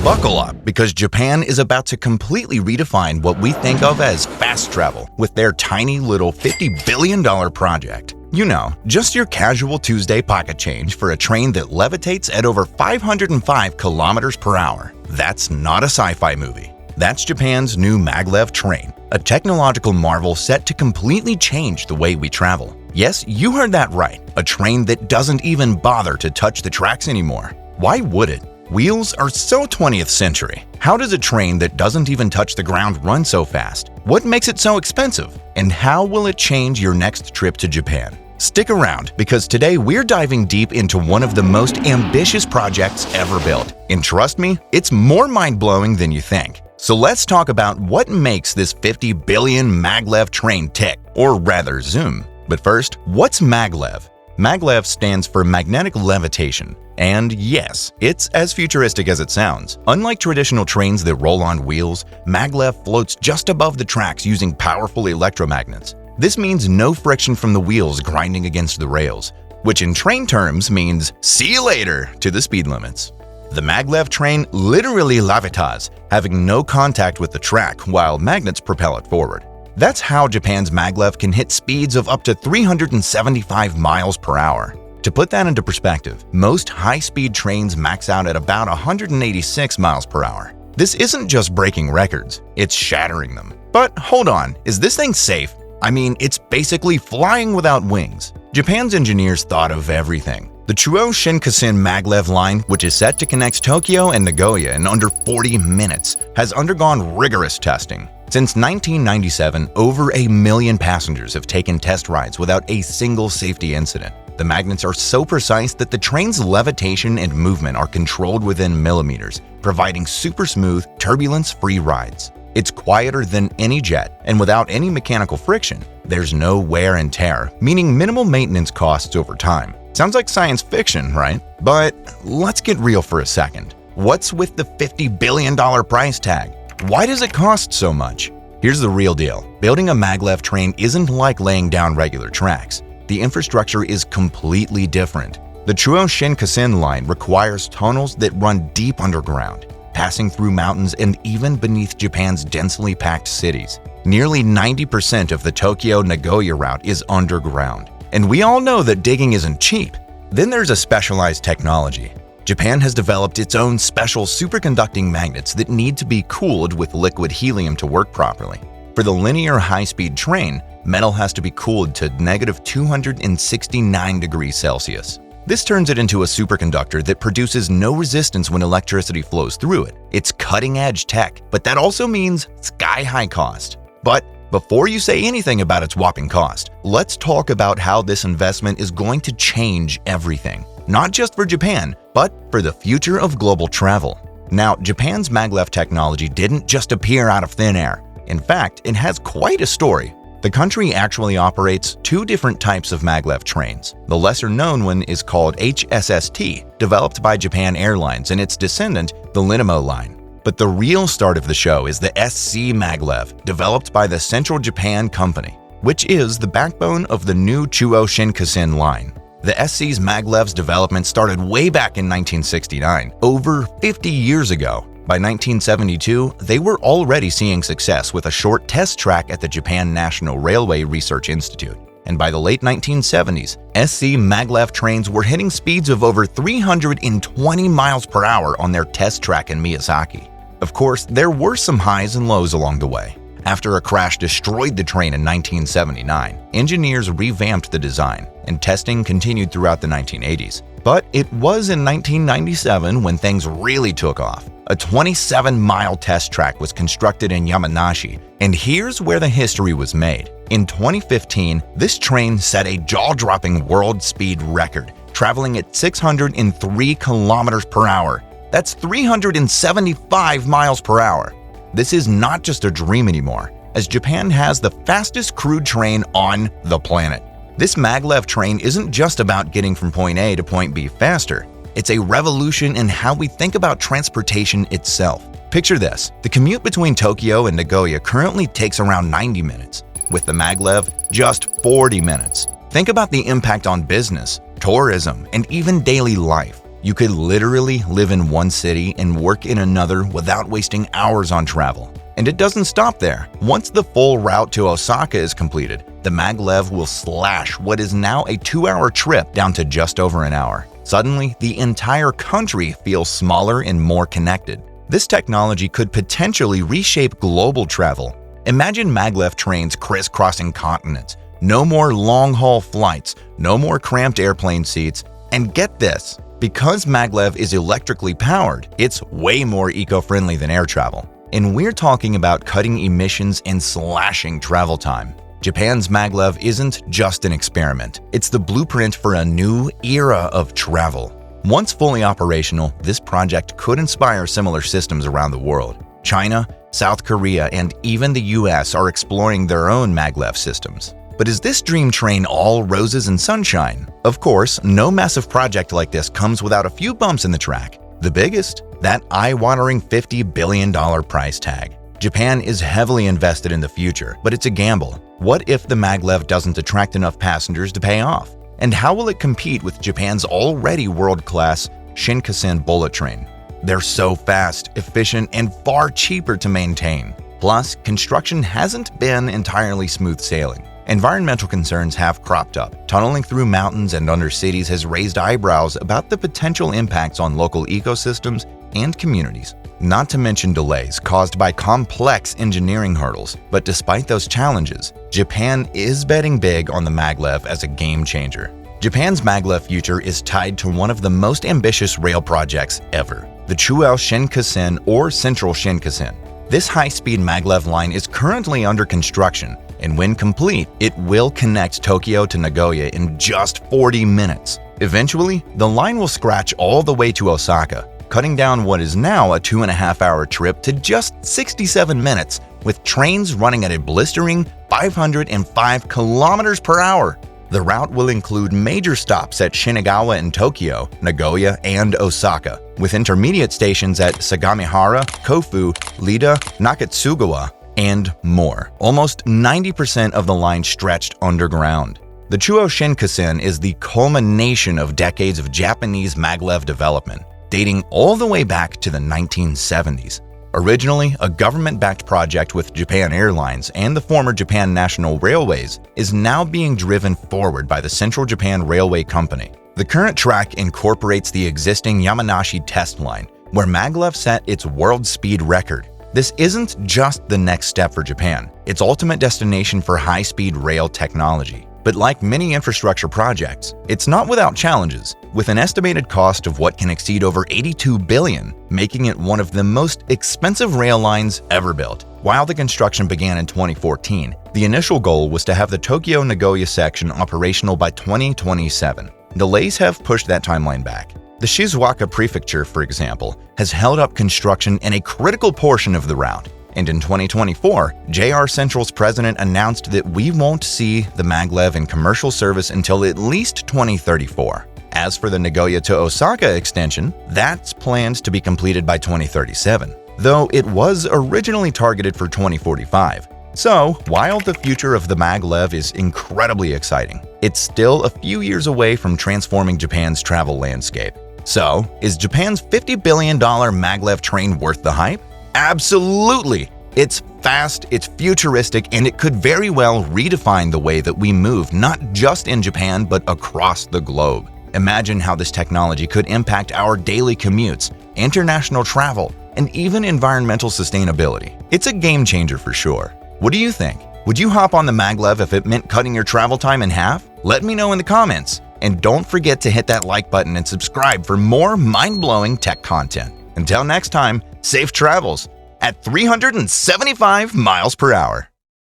Buckle up, because Japan is about to completely redefine what we think of as fast travel with their tiny little $50 billion project. You know, just your casual Tuesday pocket change for a train that levitates at over 505 kilometers per hour. That's not a sci-fi movie. That's Japan's new maglev train, a technological marvel set to completely change the way we travel. Yes, you heard that right, a train that doesn't even bother to touch the tracks anymore. Why would it? Wheels are so 20th century. How does a train that doesn't even touch the ground run so fast? What makes it so expensive? And how will it change your next trip to Japan? Stick around, because today we're diving deep into one of the most ambitious projects ever built. And trust me, it's more mind-blowing than you think. So let's talk about what makes this 50 billion maglev train tick, or rather zoom. But first, what's maglev? Maglev stands for magnetic levitation. And yes, it's as futuristic as it sounds. Unlike traditional trains that roll on wheels, maglev floats just above the tracks using powerful electromagnets. This means no friction from the wheels grinding against the rails, which in train terms means see you later to the speed limits. The maglev train literally levitas, having no contact with the track while magnets propel it forward. That's how Japan's maglev can hit speeds of up to 375 miles per hour. To put that into perspective, most high-speed trains max out at about 186 miles per hour. This isn't just breaking records, it's shattering them. But hold on, is this thing safe? I mean, it's basically flying without wings. Japan's engineers thought of everything. The Chuo Shinkansen maglev line, which is set to connect Tokyo and Nagoya in under 40 minutes, has undergone rigorous testing. Since 1997, over 1 million passengers have taken test rides without a single safety incident. The magnets are so precise that the train's levitation and movement are controlled within millimeters, providing super smooth, turbulence-free rides. It's quieter than any jet, and without any mechanical friction, there's no wear and tear, meaning minimal maintenance costs over time. Sounds like science fiction, right? But let's get real for a second. What's with the $50 billion price tag? Why does it cost so much? Here's the real deal. Building a maglev train isn't like laying down regular tracks. The infrastructure is completely different. The Chuo Shinkansen line requires tunnels that run deep underground, passing through mountains and even beneath Japan's densely packed cities. Nearly 90% of the Tokyo-Nagoya route is underground. And we all know that digging isn't cheap. Then there's a specialized technology. Japan has developed its own special superconducting magnets that need to be cooled with liquid helium to work properly. For the linear high-speed train, metal has to be cooled to negative 269 degrees Celsius. This turns it into a superconductor that produces no resistance when electricity flows through it. It's cutting-edge tech, but that also means sky-high cost. But before you say anything about its whopping cost, let's talk about how this investment is going to change everything. Not just for Japan, but for the future of global travel. Now, Japan's maglev technology didn't just appear out of thin air. In fact, it has quite a story. The country actually operates 2 different types of maglev trains. The lesser-known one is called HSST, developed by Japan Airlines and its descendant, the Linamo line. But the real start of the show is the SC maglev, developed by the Central Japan Company, which is the backbone of the new Chuo Shinkansen line. The SC's maglev's development started way back in 1969, over 50 years ago. By 1972, they were already seeing success with a short test track at the Japan National Railway Research Institute. And by the late 1970s, SC maglev trains were hitting speeds of over 320 miles per hour on their test track in Miyazaki. Of course, there were some highs and lows along the way. After a crash destroyed the train in 1979, engineers revamped the design, and testing continued throughout the 1980s. But it was in 1997 when things really took off. A 27-mile test track was constructed in Yamanashi, and here's where the history was made. In 2015, this train set a jaw-dropping world speed record, traveling at 603 kilometers per hour. That's 375 miles per hour. This is not just a dream anymore, as Japan has the fastest crude train on the planet. This maglev train isn't just about getting from point A to point B faster. It's a revolution in how we think about transportation itself. Picture this: the commute between Tokyo and Nagoya currently takes around 90 minutes. With the maglev, just 40 minutes. Think about the impact on business, tourism, and even daily life. You could literally live in one city and work in another without wasting hours on travel. And it doesn't stop there. Once the full route to Osaka is completed, the maglev will slash what is now a 2-hour trip down to just over an hour. Suddenly, the entire country feels smaller and more connected. This technology could potentially reshape global travel. Imagine maglev trains crisscrossing continents. No more long-haul flights, no more cramped airplane seats. And get this, because maglev is electrically powered, it's way more eco-friendly than air travel. And we're talking about cutting emissions and slashing travel time. Japan's maglev isn't just an experiment. It's the blueprint for a new era of travel. Once fully operational, this project could inspire similar systems around the world. China, South Korea, and even the US are exploring their own maglev systems. But is this dream train all roses and sunshine? Of course, no massive project like this comes without a few bumps in the track. The biggest? That eye-watering $50 billion price tag. Japan is heavily invested in the future, but it's a gamble. What if the maglev doesn't attract enough passengers to pay off? And how will it compete with Japan's already world-class Shinkansen bullet train? They're so fast, efficient, and far cheaper to maintain. Plus, construction hasn't been entirely smooth sailing. Environmental concerns have cropped up. Tunneling through mountains and under cities has raised eyebrows about the potential impacts on local ecosystems and communities. Not to mention delays caused by complex engineering hurdles. But despite those challenges, Japan is betting big on the maglev as a game changer. Japan's maglev future is tied to one of the most ambitious rail projects ever, the Chuo Shinkansen or Central Shinkansen. This high-speed maglev line is currently under construction, and when complete, it will connect Tokyo to Nagoya in just 40 minutes. Eventually, the line will scratch all the way to Osaka, cutting down what is now a 2.5-hour trip to just 67 minutes, with trains running at a blistering 505 kilometers per hour. The route will include major stops at Shinagawa in Tokyo, Nagoya, and Osaka, with intermediate stations at Sagamihara, Kofu, Lida, Nakatsugawa, and more. Almost 90% of the line stretched underground. The Chuo Shinkansen is the culmination of decades of Japanese maglev development, dating all the way back to the 1970s. Originally a government-backed project with Japan Airlines and the former Japan National Railways, is now being driven forward by the Central Japan Railway Company. The current track incorporates the existing Yamanashi test line, where maglev set its world speed record. This isn't just the next step for Japan, its ultimate destination for high-speed rail technology. But like many infrastructure projects, it's not without challenges, with an estimated cost of what can exceed over $82 billion, making it one of the most expensive rail lines ever built. While the construction began in 2014, the initial goal was to have the Tokyo-Nagoya section operational by 2027. Delays have pushed that timeline back. The Shizuoka Prefecture, for example, has held up construction in a critical portion of the route. And in 2024, JR Central's president announced that we won't see the maglev in commercial service until at least 2034. As for the Nagoya to Osaka extension, that's planned to be completed by 2037, though it was originally targeted for 2045. So, while the future of the maglev is incredibly exciting, it's still a few years away from transforming Japan's travel landscape. So, is Japan's $50 billion maglev train worth the hype? Absolutely! It's fast, it's futuristic, and it could very well redefine the way that we move not just in Japan but across the globe. Imagine how this technology could impact our daily commutes, international travel, and even environmental sustainability. It's a game changer for sure. What do you think? Would you hop on the maglev if it meant cutting your travel time in half? Let me know in the comments. And don't forget to hit that like button and subscribe for more mind-blowing tech content. Until next time, safe travels at 375 miles per hour.